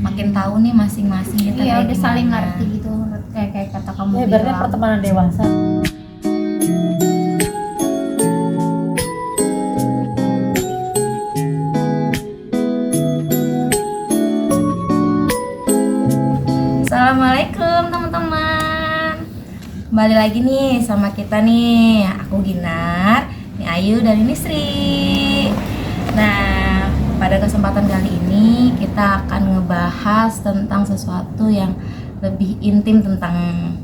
makin tahu nih masing-masing kita Iya, kayak udah gimana. saling ngerti gitu, kayak kata kamu Ya ibaratnya bilang. pertemanan dewasa. Assalamualaikum teman-teman. Kembali lagi nih sama kita nih. Aku Ginar, ini Ayu dan ini Sri. Nah, pada kesempatan kali ini kita akan ngebahas tentang sesuatu yang lebih intim tentang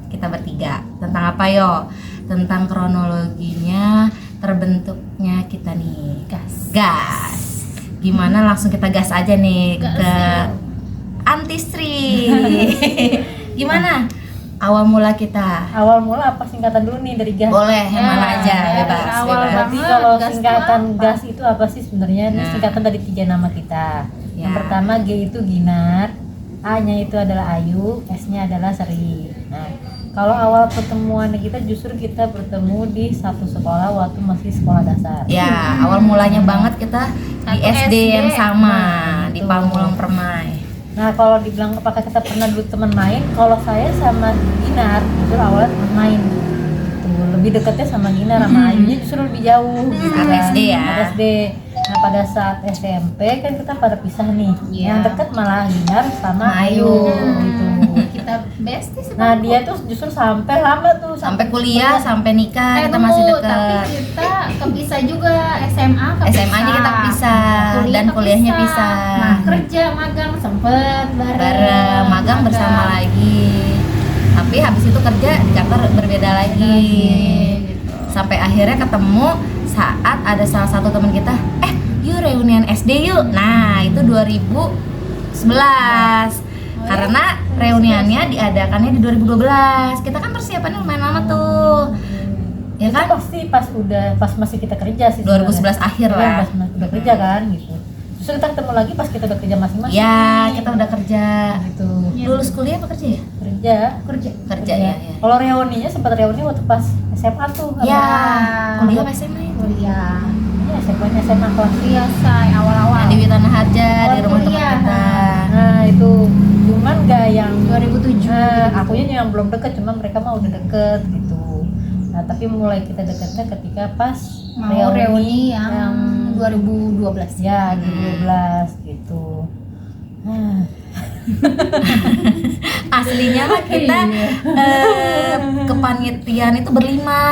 kita bertiga. Tentang apa yo? Tentang kronologinya terbentuknya kita nih. Gas. Gimana langsung kita gas aja nih Gas, ke yuk. Anti Sri. Gimana awal mula kita? Awal mula apa singkatan dulu nih dari gas? Boleh yang mana aja, dari bebas. awal bebas. Berarti banget, kalau gas singkatan itu apa? gas itu apa sih sebenarnya? Ini Nah. singkatan dari 3 nama kita. Yang Ya. pertama G itu Ginar, A-nya itu adalah Ayu, S-nya adalah Sri. Nah, kalau awal pertemuan kita justru kita bertemu di satu sekolah waktu masih sekolah dasar. Ya, awal mulanya banget kita di Satu SD yang SD. sama, Nah, di betul. Pamulang Permai. Nah, kalau dibilang apakah kita pernah dulu teman main, kalau saya sama Ginar justru awalnya teman main. Tuh, lebih dekatnya sama Ginar, sama Ayunya justru lebih jauh gitu Saat kan. SD ya. Saat SD. Nah, pada saat SMP kan kita pada pisah nih. Iya. Yang dekat malah Ginar sama Sama Ayu Ayu. gitu. Kita besties. Nah, dia tuh justru sampai lama tuh Sampai kuliah, sampai nikah kita masih tunggu, tapi dekat. kita kepisah juga SMA SMA-nya kita pisah dan kuliahnya pisah. Nah, kerja magang sempet Bareng magang bersama lagi. Tapi habis itu kerja di kantor berbeda lagi. gitu. Sampai akhirnya ketemu saat ada salah satu teman kita, yuk reunian SD yuk. Nah, itu 2011. Karena reuniannya diadakannya di 2012. Kita kan persiapannya lumayan lama tuh. Ya Itu kan? pasti pas masih kita kerja sih. 2011 akhir lah. Pas udah kerja kan gitu. Justru kita ketemu lagi pas kita udah kerja masing-masing. Ya, kita udah kerja. Gitu. Iya. Lulus kuliah apa kerja ya? Kerja. Kerja ya. Kalau reuninya sempat reuni waktu pas SMA tuh. Ya, sama- kuliah apa SMA ya? Kuliah. Iya, SMA kelas. Iya, say awal-awal. Di Tanah Harja, di rumah teman kuliah. kita. Nah itu cuman gak yang 2007. akunya yang belum deket, cuma mereka mah udah deket gitu. Nah tapi mulai kita deketnya ketika pas Mau reuni yang 2012. ya 2012 gitu. Nah, Aslinya mah kita kepanitiaan itu berlima.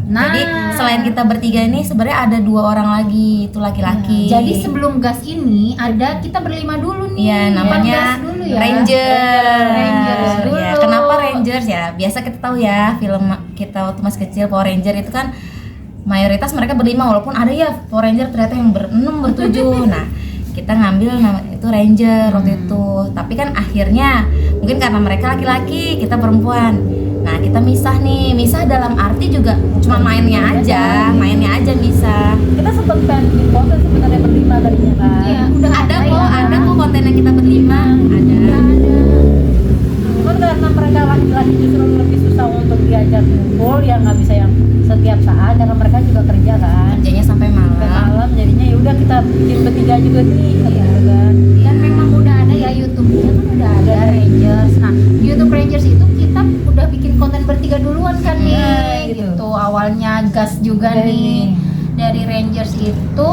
Nah. Jadi selain kita bertiga ini sebenarnya ada 2 orang lagi, itu laki-laki. Jadi sebelum gas ini ada kita berlima dulu nih. Iya, Bukan namanya gas dulu ya. Ranger. Rangers dulu. Ya, kenapa Rangers ya? Biasa kita tahu ya, film kita waktu masih kecil Power Ranger itu kan mayoritas mereka berlima, walaupun ada ya Power Ranger ternyata yang berenam, bertujuh. Nah, kita ngambil nama itu Ranger waktu itu. Tapi kan akhirnya mungkin karena mereka laki-laki, kita perempuan. Nah, kita misah nih. Misah dalam arti juga cuma mainnya aja misah. kita sempat pengen bikin konten sebenarnya berlima tadinya kan. Iya, udah Ada kok, ya. ada kok konten yang kita berlima, ada. Cuman karena mereka laki-laki justru lebih susah untuk diajak ngumpul, yang nggak bisa yang setiap saat karena mereka juga kerja kan. Kerjanya sampai Sampai malam. malam jadinya ya udah kita bikin bertiga juga nih gitu kan. Dan memang udah ada ya YouTube-nya kan udah ada Rangers. Nah, di YouTube Rangers itu kita udah bikin konten bertiga duluan kan nih. Nah, gitu. Gitu. Awalnya gas juga Dari- nih. Dari Rangers itu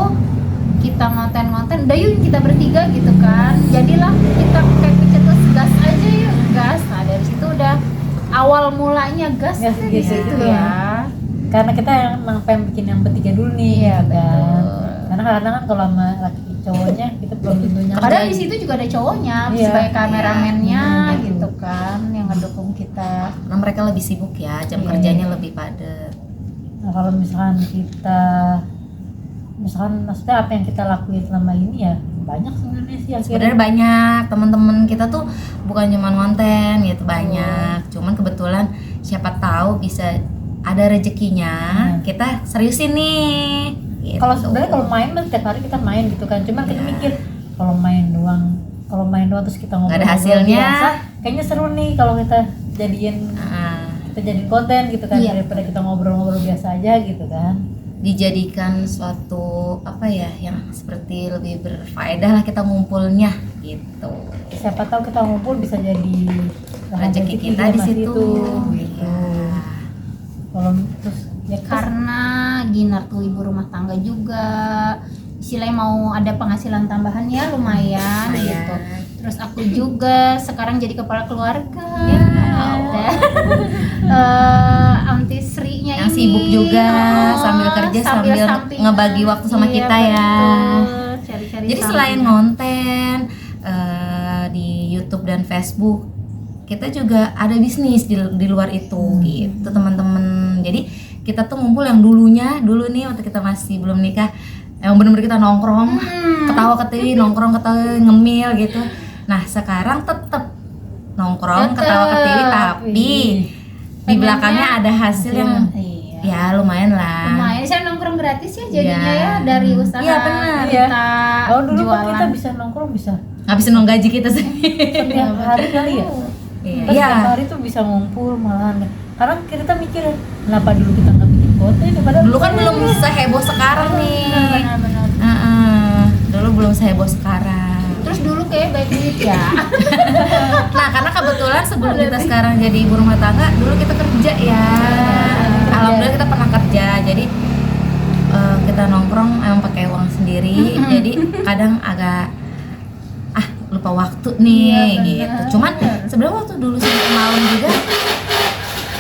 kita ngonten-ngonten, udah yuk kita bertiga gitu kan. Jadilah kita kayak pencetus gas aja yuk, gas. Nah, dari situ udah awal mulanya gas Gas kan gitu gitu itu ya. Karena kita emang pengen bikin yang bertiga dulu nih Iya, gitu kan. betul. Karena kadang kan kalau sama laki cowoknya kita belum tentu nyaman. Padahal di situ juga ada cowoknya Iya. sebagai kameramennya Iya. gitu kan yang ngedukung kita. Karena mereka lebih sibuk ya, jam Iya. kerjanya lebih padat. Nah, kalau misalkan maksudnya apa yang kita lakuin selama ini ya banyak sebenarnya sih Sebenarnya banyak teman-teman kita tuh bukan cuma konten gitu, banyak. Cuman kebetulan siapa tahu bisa ada rezekinya, kita seriusin nih. Gitu. Kalau sebenarnya kalau main mah setiap hari kita main gitu kan, cuman kita Iya. mikir kalau main doang terus kita ngobrol Nggak ada hasilnya. kayaknya seru nih kalau kita jadiin Nah, konten gitu kan, Iya. daripada kita ngobrol-ngobrol biasa aja gitu kan. dijadikan suatu apa ya yang seperti lebih berfaedah lah kita ngumpulnya gitu. Siapa tahu kita ngumpul bisa jadi Rezeki kita di situ. Gitu. Iya. Kalau terus ya Karena Ginar tuh ibu rumah tangga juga, istilahnya mau ada penghasilan tambahan ya lumayan Lumayan. gitu. Terus aku juga sekarang jadi kepala keluarga. Ya. Ada Aunty Sri-nya Yang ini sibuk juga sambil kerja sambil sampingan. ngebagi waktu sama Iya, kita ya. betul. Cari-cari Jadi selain sampingan. konten di YouTube dan Facebook, kita juga ada bisnis di luar itu gitu teman-teman. Jadi kita tuh ngumpul yang dulu nih waktu kita masih belum nikah, yang bener-bener kita nongkrong, ketawa ketiwi, nongkrong ketawa ngemil gitu. Nah sekarang tetap nongkrong ketawa ketiwi, tapi di belakangnya ada hasil yang Iya. ya lumayan lah. Lumayan, saya nongkrong gratis ya jadinya Iya. ya dari usaha Iya, benar. kita oh dulu kan jualan. kita bisa nongkrong bisa Ngabisin uang gaji kita sendiri. setiap hari kali ya. Iya. Kita setiap hari tuh bisa ngumpul malahan. Karena kita mikir kenapa dulu kita nggak bikin konten ya, padahal Dulu kan belum seheboh sekarang nih. Benar-benar. Dulu belum seheboh sekarang. Terus dulu kayak baik duit ya. Nah, karena kebetulan sebelum kita sekarang jadi ibu rumah tangga, dulu kita kerja ya. Alhamdulillah kita pernah kerja. Jadi kita nongkrong emang pakai uang sendiri. Jadi kadang agak lupa waktu nih Iya, benar. gitu. Cuman sebenarnya waktu dulu sampai malam juga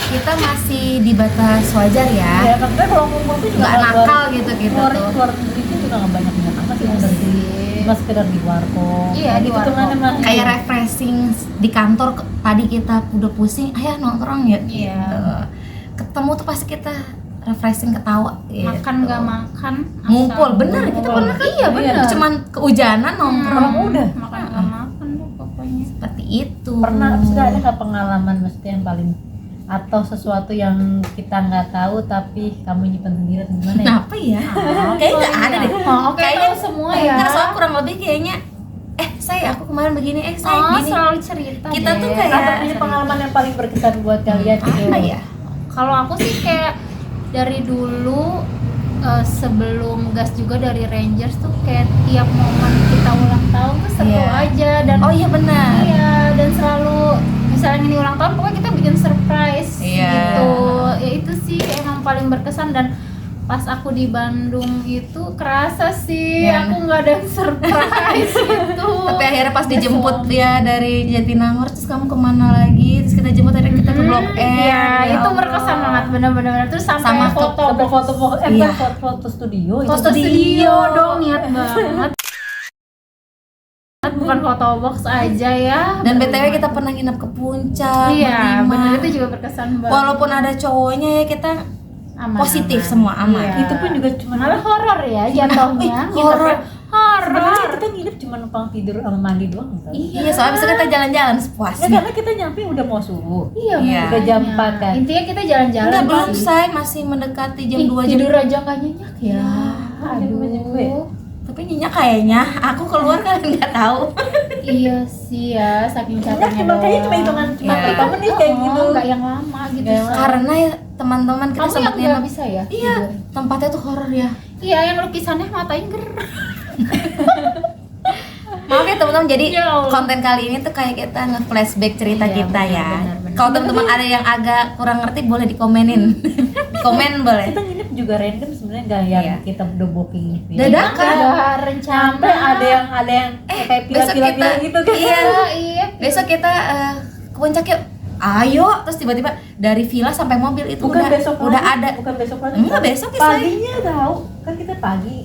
kita masih di batas wajar ya ya. maksudnya kalau ngumpul tuh juga Nggak nakal gitu keluar tuh. keluar duitnya juga nggak banyak amat sih Iya bener. sih. Cuma sekedar di warkop Iya, di gitu warkop. hitungannya mah. Kayak refreshing di kantor tadi kita udah pusing, ayo nongkrong ya Iya. gitu. Ketemu tuh pasti kita refreshing ketawa gitu. Makan nggak makan. Ngumpul, asal bener, kita ngumpul. pernah kan? Iya benar. Cuman keujanan nongkrong udah. Makan nggak makan deh pokoknya. seperti itu. Pernah sudah ada nggak pengalaman maksudnya yang paling atau sesuatu yang kita nggak tahu tapi kamu nyimpen sendiri atau gimana ya? Kenapa ya? Kayaknya nggak ada deh. Oh, oke, Kayaknya tahu semua ya. Enggak, soal kurang lebih kayaknya aku kemarin begini, saya Oh, gini. selalu cerita Kita deh. tuh kayak- Apa punya pengalaman yang paling berkesan buat kalian gitu? Apa ya? Kalau aku sih kayak dari dulu sebelum gas juga dari Rangers tuh kayak tiap momen kita ulang tahun tuh seru Iya. aja dan Oh iya benar. iya dan selalu misalnya ini ulang tahun pokoknya kita bikin surprise Iya. gitu. Ya itu sih kayak emang paling berkesan dan pas aku di Bandung itu kerasa sih Iya. aku nggak ada yang surprise gitu. Tapi akhirnya pas dijemput dia dari Jatinangor, terus kamu kemana lagi? Terus kita jemput akhirnya kita ke Blok M. Iya, Ya itu Allah. berkesan banget bener-bener. Terus sampai Sama ke- foto Foto-foto Iya. foto studio itu. Foto studio dong, niat banget. Bukan foto box aja ya. Dan BTW kita pernah nginep ke puncak. Iya, berlima. bener itu juga berkesan banget. Walaupun ada cowoknya ya kita Aman, positif aman. semua aman. Iya. Itu pun juga cuma Malah horor ya jatuhnya. Ih, horor. sebenarnya kita nginep cuma numpang tidur sama mandi doang kan? Iya, soalnya bisa kita jalan-jalan sepuasnya. Karena kita nyampe udah mau subuh. Iya, Iya. Udah jam 4 kan. Intinya kita jalan-jalan. Enggak, belum sih. saya masih mendekati jam Ih, 2 jam. tidur aja nggak nyenyak ya. Aduh. Tapi nyenyak kayaknya. Aku keluar kalian nggak tahu. Iya sih ya, saking Enggak, capeknya cuma kayaknya cuma doang. hitungan cuma Iya. berapa menit kayak gitu. Nggak yang lama gitu. Nggak yang lama. Karena ya teman-teman kita Kamu sempat yang nggak nginep. bisa ya? Iya, tidur? tempatnya tuh horor ya. Iya, yang lukisannya matain ger. Maaf ya teman-teman, jadi Ya Allah. konten kali ini tuh kayak kita nge-flashback cerita Iya, kita ya. benar. Kalau teman-teman ada yang agak kurang ngerti boleh dikomenin. Komen boleh. Kita nginep juga random sebenarnya nggak yang Iya. kita udah booking gitu. Dadakan. Ada rencana. Sampai ada yang kayak besok pila-pila kita- gitu kan. Iya. Iya. Besok kita ke puncak yuk. Ayo, terus tiba-tiba dari villa sampai mobil itu Bukan udah besok udah pagi, ada. bukan besok pagi. Enggak, besok ya, Say. paginya tahu kan kita pagi.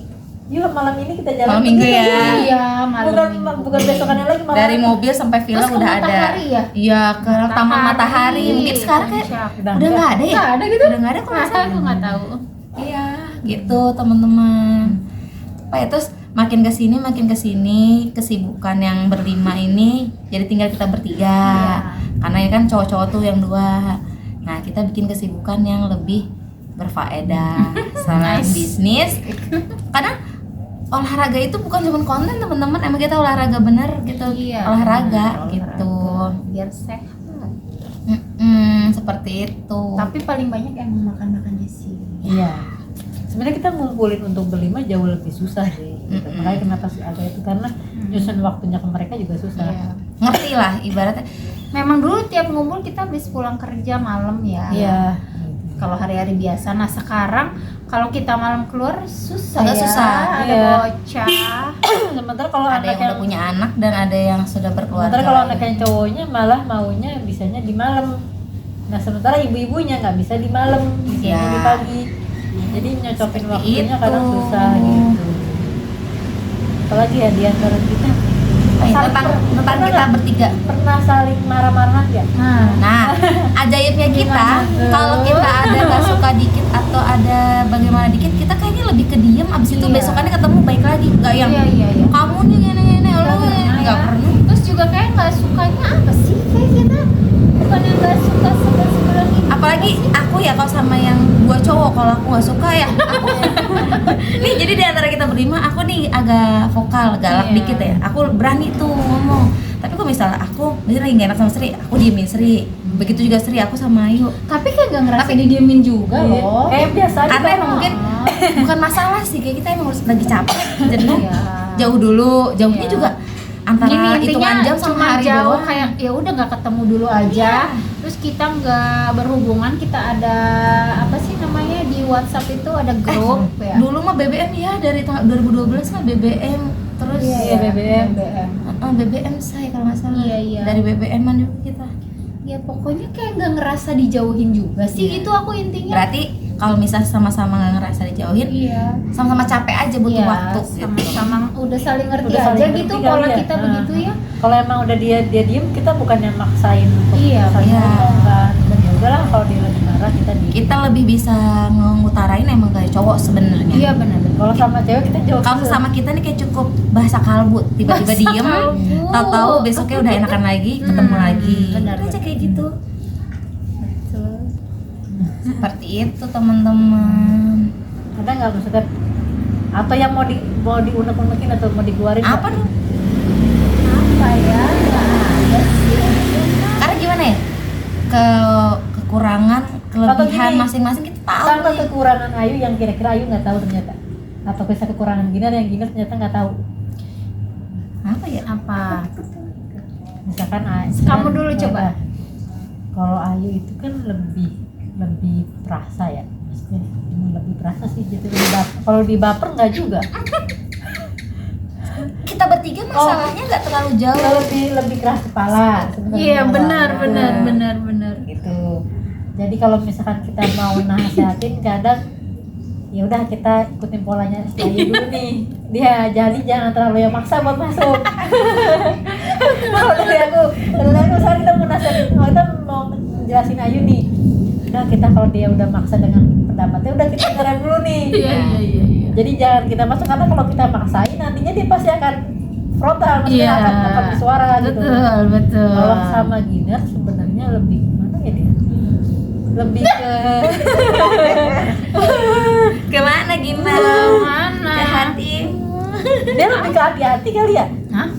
Yuk malam ini kita jalan. Malam minggu ya. Iya, malam Bukan minggu. bukan besokannya lagi malam. Dari mobil sampai villa Terus ke udah ada. Matahari ya? Iya, ke Taman Matahari. Mungkin sekarang kayak Puncak. Udah udah nggak ada ya? Nggak ada gitu? Udah nggak ada kok nggak salah. Aku nggak tahu. Iya, gitu teman-teman. Apa ya, terus makin kesini kesibukan yang berlima ini jadi tinggal kita bertiga. Karena ya kan cowok-cowok tuh yang dua. Nah, kita bikin kesibukan yang lebih berfaedah selain Nice. bisnis. Kadang olahraga itu bukan cuma konten teman-teman, emang kita olahraga bener gitu. Iya, olahraga benar, gitu. Biar sehat. Seperti itu. Tapi paling banyak yang makan-makannya sih. Iya. sebenarnya kita ngumpulin untuk berlima jauh lebih susah sih gitu. Makanya kenapa sih ada itu, karena nyusun waktunya ke mereka juga susah. Iya. Ngerti lah ibaratnya. Memang dulu tiap ngumpul kita habis pulang kerja malam ya. Iya. Kalau hari-hari biasa. Nah sekarang kalau kita malam keluar susah Agak ya. susah. Ada Iya. bocah. Sementara kalau Ada anak yang udah punya anak dan ada yang sudah berkeluarga. sementara kalau anak yang cowoknya malah maunya bisanya di malam. Nah sementara ibu-ibunya nggak bisa di malam, bisanya Ya. di pagi. Jadi nyocokin Seperti waktunya itu. kadang susah gitu. Apalagi ya di antara kita Oh, iya, tentang kita bertiga. pernah saling marah-marahan ya? Nah, ajaibnya kita, Gimana? kalau kita ada nggak suka dikit atau ada bagaimana dikit, kita kayaknya lebih ke diem. Abis itu Iya. besokannya ketemu baik lagi, nggak yang Iya. kamu nih gini lo nggak Ya. pernah. Terus juga kayak nggak sukanya apa sih, kayak kita bukan yang nggak suka sebelah ini. Apalagi aku ya kalau sama yang gua cowok, kalau aku nggak suka ya aku nih, jadi di antara kita berlima aku nih agak vokal, galak Iya. dikit ya, aku berani tuh ngomong. Tapi kalau misalnya aku misalnya lagi nggak enak sama Sri, aku diemin Sri. Begitu juga Sri, aku sama Ayu. Tapi kan nggak ngerasa didiemin juga loh. Biasa aja. Karena emang mungkin bukan masalah sih, kayak kita emang harus lagi capek, jenuh, jauh dulu, jauhnya Iya. juga antara Gini, hitungan intinya jam sama cuma hari jauh doang. kayak ya udah nggak ketemu dulu aja. Terus kita nggak berhubungan, kita ada apa sih namanya di WhatsApp itu ada grup ya. Dulu mah BBM ya, dari tahun 2012 mah BBM terus. Iya, BBM. BBM saya kalau nggak salah. Iya. Dari BBM-an dulu kita. Ya pokoknya kayak nggak ngerasa dijauhin juga sih Iya. gitu aku intinya. Berarti kalau misalnya sama-sama nggak ngerasa dijauhin, Iya. sama-sama capek aja butuh Iya, waktu. sama-sama udah saling ngerti Udah aja saling gitu ngerti pola kali ya. kita Nah. begitu ya. Kalau emang udah dia diem, kita bukan yang maksain untuk Iya, saling iya. ngomong kan. Dan ya udahlah, kalau dia lagi marah kita diem. Kita lebih bisa ngutarain emang kayak cowok sebenarnya. Iya benar. Kalau sama cewek kita jawab. Kalau sama kita nih kayak cukup bahasa kalbu, tiba-tiba Bahasa diem, kalbu. tahu-tahu besoknya udah enakan lagi, ketemu lagi. benar, Udah aja benar. kayak gitu. Seperti itu teman-teman. Ada nggak maksudnya? Atau yang mau diunek-unekin atau mau dikeluarin? Apa nih? Apa ya? Nggak ada sih. Karena gimana ya? Kekurangan, kelebihan gini, masing-masing kita tahu. Apa nih. kekurangan Ayu yang kira-kira Ayu nggak tahu ternyata? Atau bisa kekurangan Ginar yang Ginar ternyata nggak tahu? Apa ya? Apa? Misalkan Kamu dulu coba. Kalau Ayu itu kan lebih perasa ya, maksudnya lebih perasa sih, jadi kalau lebih baper nggak juga. Kita bertiga masalahnya nggak terlalu jauh. Kalau lebih keras kepala sebenarnya. Iya benar Nah, benar. gitu. Jadi kalau misalkan kita mau nasihatin, kadang ya udah kita ikutin polanya si Ayu dulu nih. Dia jadi jangan terlalu yang maksa buat masuk. Kalau dari aku misalnya kita mau nasihatin, kita mau jelasin Ayu nih. Udah kita kalau dia udah maksa dengan pendapatnya, udah kita ngerem dulu nih. Iya. Jadi jangan kita masuk, karena kalau kita maksain nantinya dia pasti akan frontal, maksudnya Iya. akan bersuara gitu. Betul. Kalau sama Ginar sebenarnya lebih gimana ya dia? Lebih ke Kemana gimana? Mana? Ke hati. dia lebih ke hati-hati kali ya. Hah?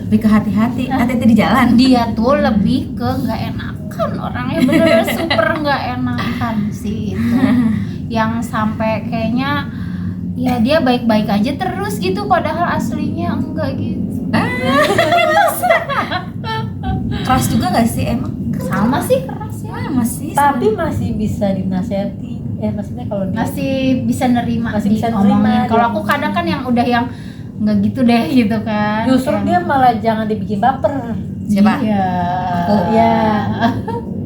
Lebih ke hati-hati. Hati-hati di jalan. Dia tuh lebih ke nggak enakan orangnya, bener-bener super nggak enakan sih itu. Yang sampai kayaknya ya dia baik-baik aja terus gitu, padahal aslinya enggak gitu. Keras juga nggak sih emang? Sama sih kerasnya. Masih. Tapi masih bisa dinasehati. Maksudnya kalau dia Masih bisa nerima, Masih bisa diomongin. nerima, Kalau dia. aku kadang kan yang udah yang nggak gitu deh gitu kan. justru Yang- dia malah jangan dibikin baper. Siapa? Iya. Aku. Ya,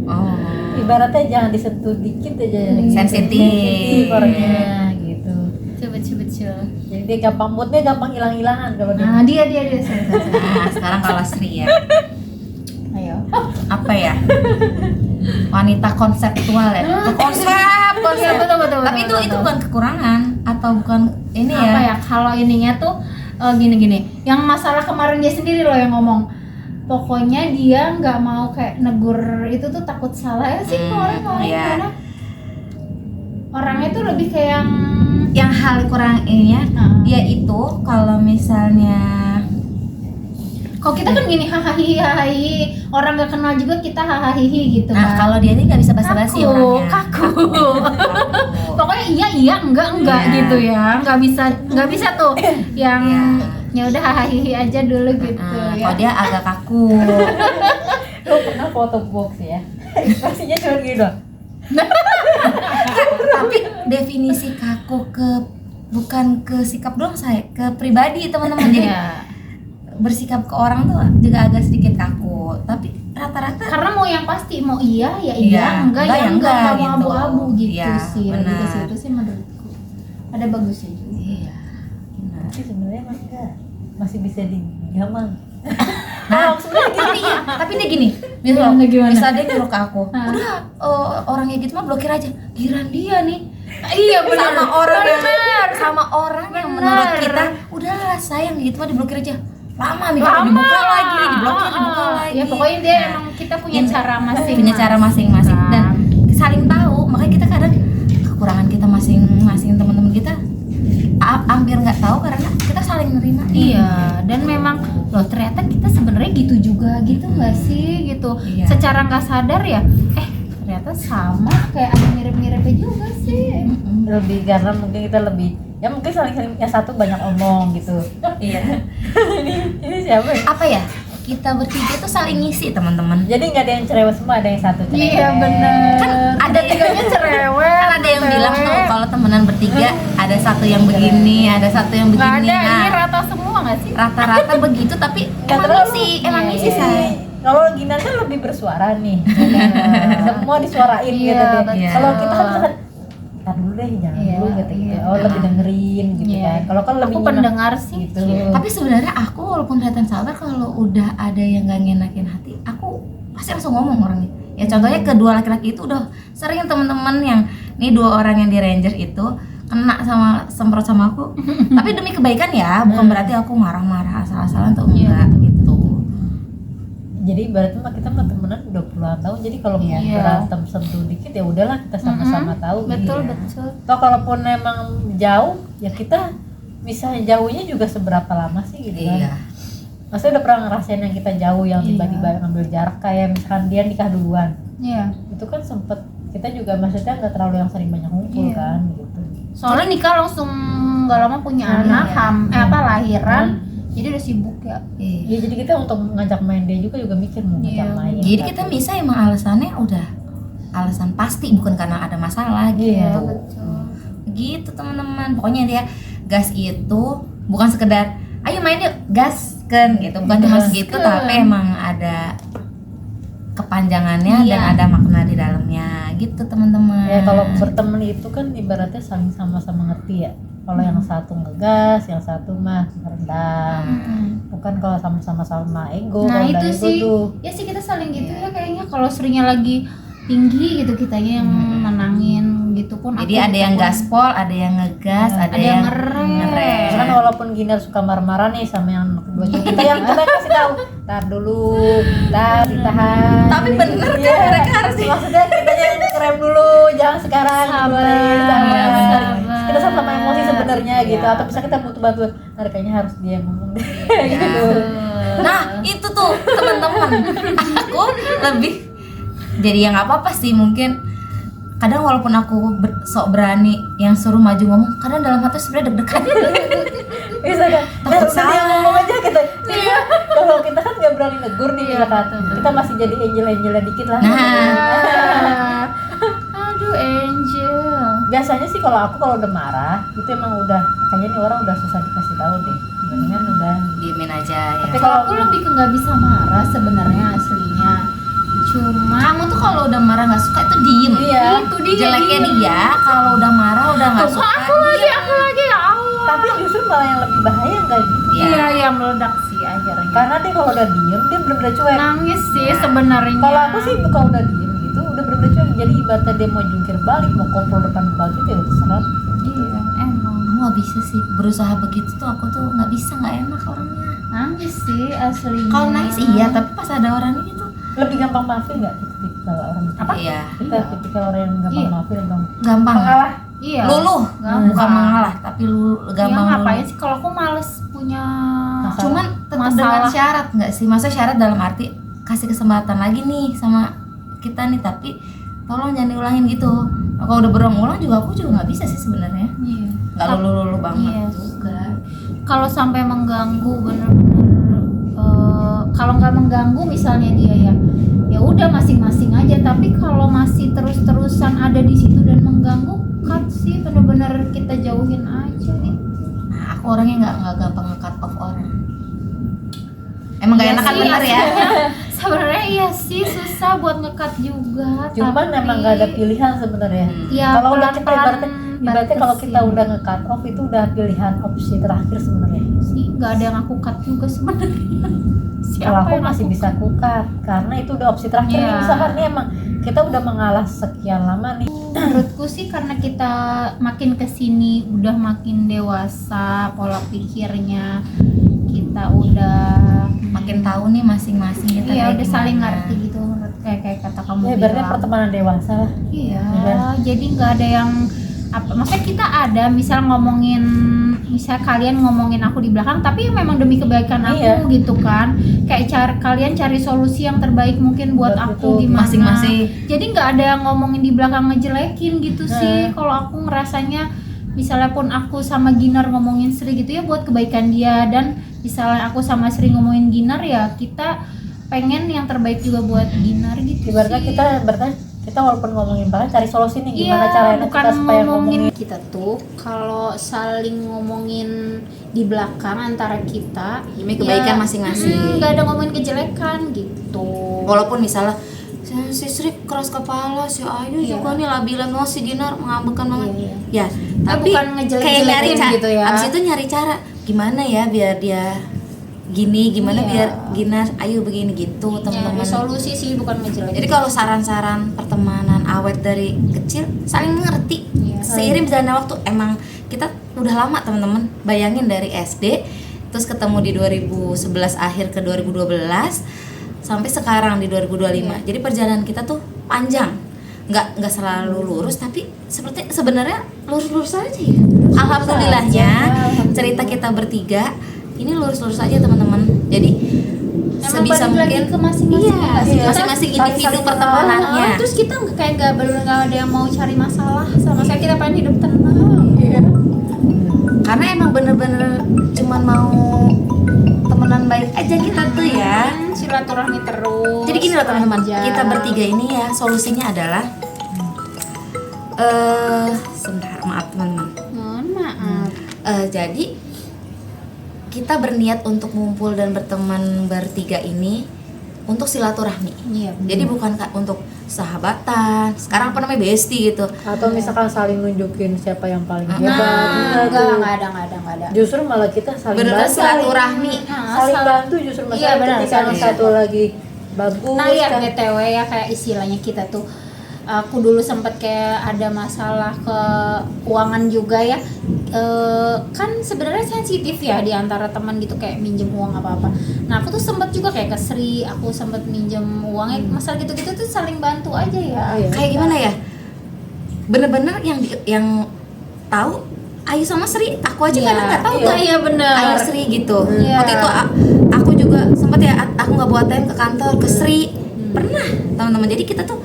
Oh. ibaratnya jangan disentuh dikit aja. Sensitif. orangnya gitu. Betul. Jadi dia gampang moodnya gampang hilang-hilangan kalau dia. Nah, dia. Nah, sekarang kalau Sri ya. Ayo. Apa ya? Wanita konseptual ya. Konsep. Iya, betul. Tapi itu bukan kekurangan atau bukan ini Apa ya? ya? Kalau ininya tuh gini. Yang masalah kemarin dia sendiri loh yang ngomong. Pokoknya dia nggak mau kayak negur itu tuh takut salah ya sih kemarin iya. karena orangnya tuh lebih kayak Yang hal kurang ini ya, Nah. dia itu kalau misalnya Kalau kita kan gini hahaha, orang nggak kenal juga kita hahaha gitu Nah, kan. kalau dia ini nggak bisa basa-basi Kaku, orangnya. kaku. Kaku. Pokoknya iya enggak Iya. gitu ya. Nggak bisa tuh yang ya udah hahaha aja dulu gitu ya. Kalau dia agak kaku. Lo pernah foto box ya? Ekspresinya cuma gitu doang. Tapi definisi kaku bukan ke sikap doang, saya ke pribadi teman-teman. Jadi Iya. bersikap ke orang tuh juga agak sedikit kaku, tapi rata-rata Karena mau yang pasti, mau iya ya Iya, iya, enggak ya enggak, mau gitu. abu-abu gitu Iya, sih. Lebih ke benar. situ sih menurutku. Ada bagusnya juga. iya. Benar. Tapi sebenarnya masih bisa digamang. Nah, tapi dia gini, Gimana, gimana? misal dia nyuruh ke aku, Hah? udah orang kayak gitu mah blokir aja. Giran dia nih, Iya benar. sama orang yang Benar. menurut kita udahlah sayang gitu mah diblokir aja. Lama dibuka lagi, diblokir, dibuka lagi. Ya pokoknya dia Nah, emang kita punya ini- cara masing-masing. punya cara masing-masing dan saling tahu. Makanya kita kadang kekurangan kita masing-masing, teman-teman kita hampir nggak tahu karena kita saling nerima. Iya, dan memang loh ternyata kita sebenarnya gitu juga gitu nggak sih gitu. Iya. Secara nggak sadar ya, ternyata sama kayak ada mirip-miripnya juga sih. Lebih karena mungkin kita lebih ya mungkin saling yang satu banyak omong gitu. Iya. Ini siapa ya? Apa ya? Kita bertiga tuh saling ngisi, teman-teman. Jadi nggak ada yang cerewet semua, ada yang satu cerewet. Iya bener. Kan ada tiganya cerewet. Kan ada yang bilang tuh kalau temenan bertiga ada satu yang begini, ada satu yang Nggak begini. ada, ini Nah, rata semua nggak sih? rata-rata begitu tapi Nggak emang terlalu. ngisi, emang Iya, ngisi iya. saya. Kalau Ginar kan lebih bersuara nih. Semua disuarain Iya, gitu deh. betul. Kalau kita kan misalkan ntar dulu deh, jangan Iya, dulu gitu. iya. Oh, lebih dengerin gitu Iya. kan. Kalau kan lebih Aku nyimak pendengar sih. gitu. Tapi sebenarnya aku walaupun kelihatan sabar, kalau udah ada yang gak ngenakin hati, aku pasti langsung ngomong orangnya. Ya contohnya kedua laki-laki itu udah sering teman-teman yang nih dua orang yang di Ranger itu kena semprot sama aku. Tapi demi kebaikan ya, bukan berarti aku marah-marah asal-asalan tuh enggak gitu. Jadi ibaratnya mah kita mah temenan udah puluhan tahun. Jadi kalau mau Iya. berantem sentuh dikit ya udahlah kita sama-sama tahu. Betul Iya. betul. Toh kalaupun emang jauh ya kita misalnya jauhnya juga seberapa lama sih gitu kan. Iya. Maksudnya udah pernah ngerasain yang kita jauh yang Iya. tiba-tiba ngambil jarak kayak misalkan dia nikah duluan. Iya. Itu kan sempet kita juga maksudnya nggak terlalu yang sering banyak ngumpul Iya. kan gitu. Soalnya nikah langsung nggak lama punya Iya. anak, lahiran, jadi udah sibuk ya. Iya. Ya jadi kita untuk ngajak main dia juga mikir mau ngajak Iya. main. Jadi kita bisa emang alasannya udah alasan pasti, bukan karena ada masalah gitu. Iya, betul. Gitu teman-teman. Pokoknya dia gas itu bukan sekedar ayo main yuk gas kan gitu, bukan cuma segitu, tapi emang ada kepanjangannya Iya. dan ada makna di dalamnya gitu teman-teman. Ya kalau berteman itu kan ibaratnya saling sama-sama ngerti ya. Kalau yang satu ngegas, yang satu mah meredam. Bukan kalau sama-sama ego. Nah kalau itu udah ego sih, tuh, ya sih kita saling gitu ya kayaknya. Kalau seringnya lagi tinggi gitu kitanya yang menangin gitu pun. Jadi aku ada gitu yang pun. gaspol, ada yang ngegas, Iya. ada yang ngerem. kan walaupun Ginar suka marah-marah nih sama yang kedua cowok, kita yang kita kasih tahu, tar dulu, tar ditahan. Tapi bener kan, Iya. mereka harus maksudnya kita yang ngerem dulu, jangan sekarang Sabar, sabar. sabar. Kita sama emosi sebenarnya Iya. gitu, atau bisa kita butuh bantuan. Nah, kayaknya harus dia yang ngomong deh. gitu. Nah itu tuh teman-teman, aku lebih jadi ya nggak apa-apa sih, mungkin kadang walaupun aku sok berani yang suruh maju ngomong, kadang dalam hati sebenarnya deg-degan. Bisa kan? Takut Udah dia salah. ngomong aja kita. Iya. Kalau kita kan nggak berani negur nih, Iya, misalkan. betul, betul. Kita masih jadi angel-angelnya dikit lah. Nah. Aduh Angel. Biasanya sih kalau aku udah marah itu emang udah kayaknya nih orang udah susah dikasih tahu deh. Mendingan udah. Diemin aja ya. Tapi Kalau aku lebih ke nggak bisa marah sebenarnya aslinya. Cuma Kamu tuh kalau udah marah nggak suka itu diem. Iya. itu dia Jeleknya diem. dia kalau udah marah udah nggak suka. aku lagi ya Allah. tapi justru malah yang lebih bahaya nggak gitu. Iya. Iya yang meledak sih akhirnya. Karena dia kalau udah diem dia bener-bener cuek. Nangis sih sebenarnya. Kalau aku sih kalau udah diem gitu udah bener-bener cuek. Jadi ibaratnya dia mau jungkir balik mau kontrol depan balik ya udah terserah. Iya emang. Aku nggak bisa sih berusaha begitu tuh, aku tuh nggak bisa, nggak enak orangnya. Nangis sih aslinya. Kalau nangis iya, tapi pas ada orangnya gitu. Lebih gampang maafin nggak kita tipikal orang? Apa? Iya. Kita tipikal orang yang gampang Iya. maafin gampang Gampang. mengalah. Iya. Luluh, Gampang. bukan mengalah, tapi Iya gampang ngapain luluh. sih kalau aku males punya Cuman tetap dengan syarat nggak sih? Masa syarat dalam arti kasih kesempatan lagi nih sama kita nih, tapi tolong jangan diulangin gitu. Kalau udah berulang-ulang juga aku juga nggak bisa sih sebenarnya. Iya. Nggak lulu banget Iya. juga. Kalau sampai mengganggu bener-bener kalau nggak mengganggu misalnya dia ya udah masing-masing aja, tapi kalau masih terus-terusan ada di situ dan mengganggu, cut sih, bener-bener kita jauhin aja nih. Nah, aku orangnya nggak gampang nge-cut off orang. Emang nggak Iya enakan sih, bener ya? Sebenarnya iya sih, susah buat nge-cut juga. Cuman tapi emang nggak ada pilihan sebenarnya. ya Kalau udah kita pelan-pelan ibaratnya kalau kita batasin. udah nge-cut off itu udah pilihan opsi terakhir sebenarnya. sih nggak ada yang aku cut juga sebenarnya. Kalau aku yang masih aku bisa cut karena itu udah opsi terakhir. Iya. Nih, misalkan nih emang kita udah mengalah sekian lama nih. Menurutku sih karena kita makin kesini udah makin dewasa, pola pikirnya kita udah Makin tahu nih masing-masing kita iya kayak udah saling gimana. ngerti gitu, menurut kayak kata kamu Ya ibaratnya bilang. pertemanan dewasa lah. Iya, Iya. jadi nggak ada yang apa, maksudnya kita ada misal ngomongin, misal kalian ngomongin aku di belakang tapi memang demi kebaikan aku Iya. gitu kan, kayak kalian cari solusi yang terbaik mungkin buat Buat aku itu, gimana, masing-masing. jadi nggak ada yang ngomongin di belakang ngejelekin gitu sih. Nah. Kalau aku ngerasanya misalnya pun aku sama Ginar ngomongin Sri gitu ya buat kebaikan dia, dan misalnya aku sama Sri ngomongin Ginar ya kita pengen yang terbaik juga buat Ginar gitu Ibaratnya sih. kita walaupun ngomongin banget cari solusi nih gimana Iya, caranya bukan kita supaya ngomongin ngomongin. kita tuh kalau saling ngomongin di belakang antara kita Demi kebaikan masing-masing. nggak ada ngomongin kejelekan gitu. Walaupun misalnya si Sri keras kepala, si Ayu Iya. juga nih labilan banget, si Dinar mengambekkan banget. Iya, Ya, tapi bukan ngejelek-jelekin kayak nyari cara gitu ya. abis itu nyari cara gimana ya biar dia gini, gimana Iya. biar Ginar Ayu begini gitu, Nyari teman-teman. solusi sih, bukan ngejelekin. Jadi kalau saran-saran pertemanan awet dari kecil saling mengerti. Iya. Seiring berjalannya waktu, emang kita udah lama teman-teman. Bayangin dari SD terus ketemu di 2011 akhir ke 2012 sampai sekarang di 2025. Iya. Jadi perjalanan kita tuh panjang. Nggak selalu lurus, tapi seperti sebenarnya lurus-lurus aja ya. Alhamdulillahnya Alhamdulillah. cerita kita bertiga ini lurus-lurus aja teman-teman. Jadi Emang sebisa balik lagi mungkin ke masing-masing iya, nggak sih? masing-masing Kita individu saling pertemanannya. Terus kita kayak nggak ada yang mau cari masalah sama saya, kita pengen hidup tenang. Karena emang bener-bener cuman mau temenan baik aja kita tuh ya. Silaturahmi terus. Jadi gini loh teman-teman, panjang. kita bertiga ini ya solusinya adalah sebentar, maaf teman-teman. Mohon maaf. Jadi kita berniat untuk ngumpul dan berteman bertiga ini untuk silaturahmi. Iya. Jadi bukan untuk sahabatan. Sekarang apa namanya, bestie gitu. Atau misalkan saling nunjukin siapa yang paling Nah, hebat. Bener tuh. Enggak ada. Justru malah kita saling Bener-bener bantu. silaturahmi. Saling bantu justru Iya, masalah benar, ketika yang saling satu lagi bagus Nah ya kan. BTW ya, kayak istilahnya kita tuh, aku dulu sempet kayak ada masalah keuangan juga ya. Kan sebenarnya sensitif ya di antara teman gitu, kayak minjem uang apa-apa. Nah aku tuh sempet juga kayak ke Sri, aku sempet minjem uangnya, masalah gitu-gitu tuh saling bantu aja ya. Iya. Kayak gimana ya? Bener-bener yang tahu Ayu sama Sri, aku aja Iya, kadang nggak tahu iya, tuh iya, bener. Ayu Sri gitu. Iya. Waktu itu aku juga sempet ya, aku nggak bawa ATM ke kantor ke Sri. Pernah teman-teman. Jadi kita tuh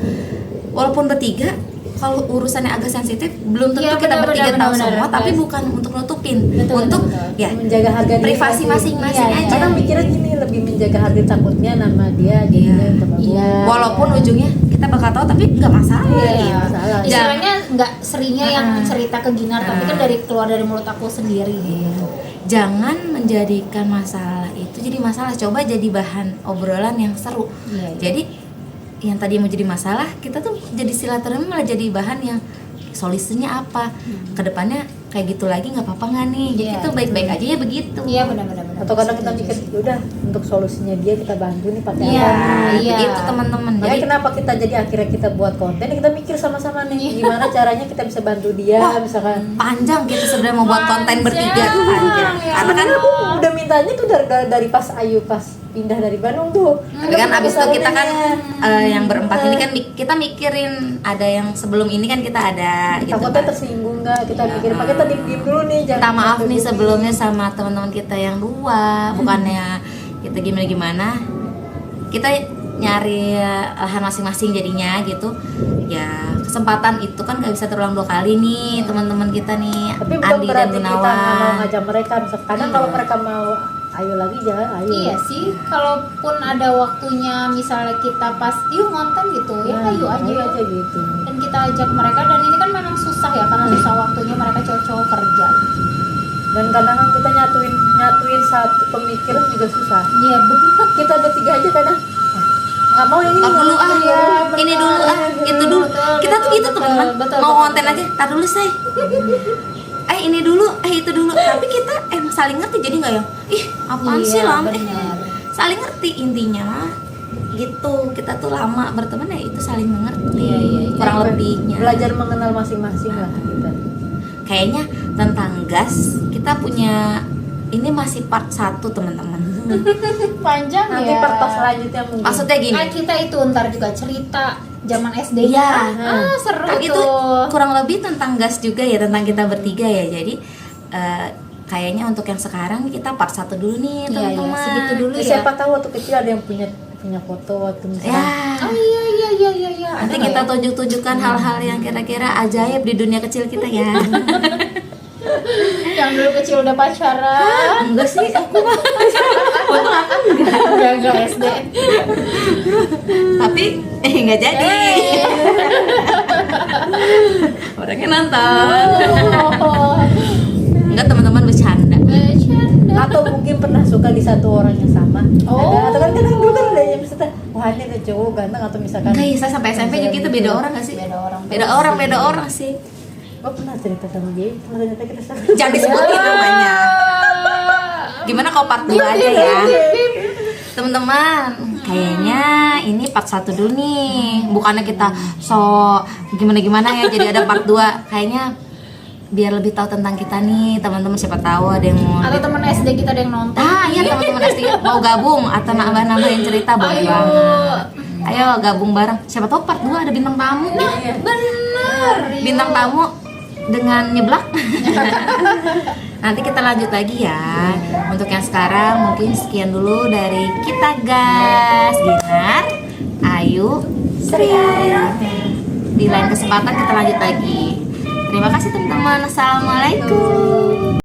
walaupun bertiga, kalau urusannya agak sensitif belum tentu Iya, kita benar, bertiga benar, tahu benar, semua, benar. tapi bukan untuk nutupin, Betul, untuk betul. ya menjaga harga diri privasi lagi. masing-masing Iya, aja. kadang mikirnya gini, lebih menjaga harga, takutnya nama dia jadi Iya. terbawa. Iya. walaupun ujungnya kita bakal tahu tapi nggak masalah. Iya, gitu. masalah. istilahnya nggak Serinya yang cerita ke Ginar, tapi kan Ah. dari keluar dari mulut aku sendiri gitu. Jangan menjadikan masalah itu jadi masalah, coba jadi bahan obrolan yang seru. Iya, iya. Jadi yang tadi mau jadi masalah, kita tuh jadi silaturahmi malah jadi bahan yang solusinya apa, kedepannya kayak gitu lagi nggak apa-apa nggak nih, jadi Iya. kita baik-baik aja ya begitu. Iya benar-benar. Atau kadang kita mikir, udah untuk solusinya dia kita bantu nih pakai Iya, apa nih. iya. Itu teman-teman. Makanya Jadi kenapa kita jadi akhirnya kita buat konten, kita mikir sama-sama nih gimana caranya kita bisa bantu dia, misalkan panjang kita sebenarnya mau buat konten bertiga tuh panjang. Ya Karena kan aku udah mintanya tuh dari pas Ayu pas pindah dari Bandung tuh. tapi kan abis itu kita kan Salonnya. yang berempat ini kan kita mikirin ada yang sebelum ini kan kita ada gitu takutnya kan. tersinggung nggak, kita mikir pakai kita diem dulu nih, Minta maaf nih sebelumnya sama teman-teman kita yang dua, bukannya kita gimana-gimana. Kita nyari lahan masing-masing jadinya gitu. Ya, kesempatan itu kan gak bisa terulang 2 kali nih teman-teman kita nih, tapi bukan Andi dan berarti kita nggak mau Gunawan. ngajak mereka, misalkan kadang kalau mereka mau ayo lagi jangan ayo. Iya sih, kalaupun ada waktunya misalnya kita pas yuk ngonten gitu ya ayo aja. gitu. Dan kita ajak mereka, dan ini kan memang susah ya karena susah waktunya, mereka cowok-cowok kerja. Dan kadang kan kita nyatuin satu pemikiran juga susah. Iya benar. Kita bertiga aja kadang nggak mau ini Tar dulu ah, ya, ini dulu ah, itu dulu. Kita tuh gitu betul, teman-teman, betul, mau betul, konten aja, tar dulu say. Ini dulu, itu dulu. Tapi kita saling ngerti jadi nggak ya? Ih, apaan sih lama? benar. Saling ngerti intinya mah. Gitu, kita tuh lama berteman ya itu saling mengerti. Iya, iya, iya. Kurang lebihnya. belajar mengenal masing-masing lah kita. Kayaknya tentang gas kita punya ini masih part 1 teman-teman. Panjang Nanti ya. part selanjutnya mungkin. Maksudnya gini. Kita itu ntar juga cerita zaman SD Iya. seru Kan itu tuh. kurang lebih tentang gas juga ya, tentang kita bertiga ya. Jadi kayaknya untuk yang sekarang kita part 1 dulu nih Iya, iya, teman-teman. segitu dulu ya. Siapa tahu waktu kecil ada yang punya foto waktu misalnya. Ya. Oh iya. Nanti Ada kita ya? tunjuk-tunjukkan hal-hal yang kira-kira ajaib di dunia kecil kita ya. Yang dulu kecil udah pacaran. Enggak sih, aku mah. Enggak SD. Tapi nggak jadi. Orangnya nonton. Oh, Enggak, teman-teman bercanda. bercanda. Atau mungkin pernah suka di satu orang yang sama. Oh. Atau kan kadang dulu kan ada yang misalnya wah ini ada cowok ganteng, atau misalkan Enggak, saya sampai SMP juga kita beda orang nggak sih? Beda orang. Sih. oh pernah cerita sama dia, ternyata kita sama. Jangan disebutin namanya. Gimana kalau part 2 aja ya? Teman-teman, kayaknya ini part 1 dulu nih. Bukannya kita gimana-gimana ya, jadi ada part 2. Kayaknya biar lebih tahu tentang kita nih, teman-teman, siapa tahu ada yang mau. Atau teman SD kita ada yang nonton. Iya, teman-teman SD mau gabung atau nambah-nambahin cerita boleh Ayo. banget. Ayo gabung bareng. Siapa tahu part 2 ada bintang tamu. Bener. Bintang tamu dengan nyeblak. Nanti kita lanjut lagi ya. Untuk yang sekarang mungkin sekian dulu dari kita guys, Ginar, Ayu, Sri. Di lain kesempatan kita lanjut lagi. Terima kasih teman-teman. Assalamualaikum.